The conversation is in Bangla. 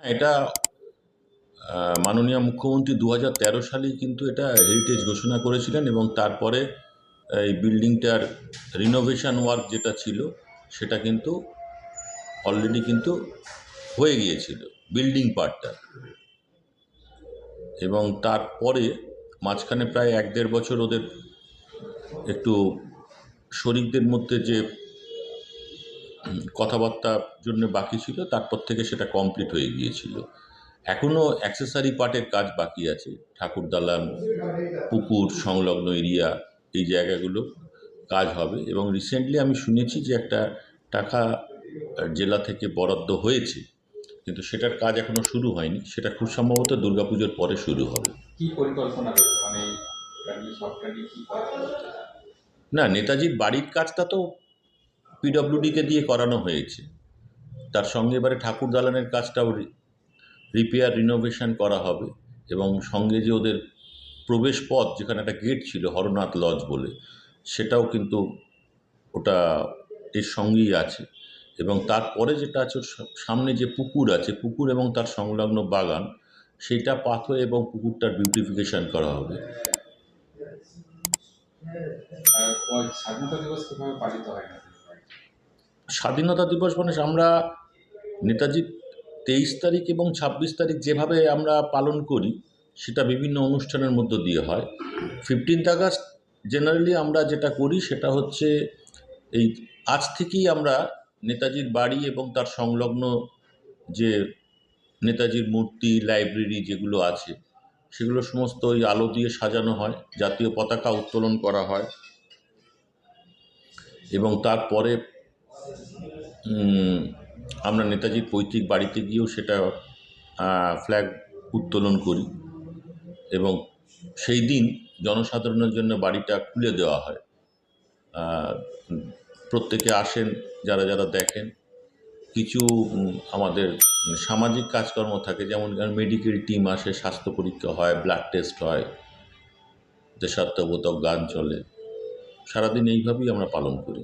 এটা মাননীয় মুখ্যমন্ত্রী 2013 সালেই কিন্তু এটা হেরিটেজ ঘোষণা করেছিলেন, এবং তারপরে এই বিল্ডিংটার রিনোভেশন ওয়ার্ক যেটা ছিল সেটা কিন্তু অলরেডি কিন্তু হয়ে গিয়েছিল বিল্ডিং পার্টটা। এবং তারপরে মাঝখানে প্রায় 1-1.5 বছর ওদের একটু শরিকদের মধ্যে যে কথাবার্তার জন্য বাকি ছিল, তারপর থেকে সেটা কমপ্লিট হয়ে গিয়েছিল। এখনও অ্যাক্সেসরি পার্টের কাজ বাকি আছে, ঠাকুর দালান, পুকুর সংলগ্ন এরিয়া, এই জায়গাগুলো কাজ হবে। এবং রিসেন্টলি আমি শুনেছি যে একটা টাকা জেলা থেকে বরাদ্দ হয়েছে, কিন্তু সেটার কাজ এখনো শুরু হয়নি। সেটা খুব সম্ভবত দুর্গাপুজোর পরে শুরু হবে। কি পরিকল্পনা রয়েছে, মানে না, নেতাজির বাড়ির কাজটা তো পিডব্লিউডিকে দিয়ে করানো হয়েছে, তার সঙ্গে এবারে ঠাকুর দালানের কাজটাও রিপেয়ার রিনোভেশন করা হবে। এবং সঙ্গে যে ওদের প্রবেশ পথ, যেখানে একটা গেট ছিল হরনাথ লজ বলে, সেটাও কিন্তু ওটা এর সঙ্গেই আছে। এবং তারপরে যেটা আছে সামনে যে পুকুর আছে, পুকুর এবং তার সংলগ্ন বাগান, সেটা পাথর এবং পুকুরটার বিউটিফিকেশন করা হবে। স্বাধীনতা দিবস কীভাবে পালিত হয়? স্বাধীনতা দিবস মানে আমরা নেতাজির 23 তারিখ এবং 26 তারিখ যেভাবে আমরা পালন করি, সেটা বিভিন্ন অনুষ্ঠানের মধ্য দিয়ে হয়। 15th আগস্ট জেনারেলি আমরা যেটা করি সেটা হচ্ছে এই আজ থেকেই আমরা নেতাজির বাড়ি এবং তার সংলগ্ন যে নেতাজির মূর্তি, লাইব্রেরি যেগুলো আছে, সেগুলো সমস্ত ওই আলো দিয়ে সাজানো হয়, জাতীয় পতাকা উত্তোলন করা হয়। এবং তারপরে আমরা নেতাজির পৈতৃক বাড়িতে গিয়েও সেটা ফ্ল্যাগ উত্তোলন করি। এবং সেই দিন জনসাধারণের জন্য বাড়িটা খুলে দেওয়া হয়। প্রত্যেকে আসেন, যারা যারা দেখেন। কিছু আমাদের সামাজিক কাজকর্ম থাকে, যেমন মেডিকেল টিম আসে, স্বাস্থ্য পরীক্ষা হয়, ব্লাড টেস্ট হয়, দেশাত্মবোধক গান চলে। সারাদিন এইভাবেই আমরা পালন করি।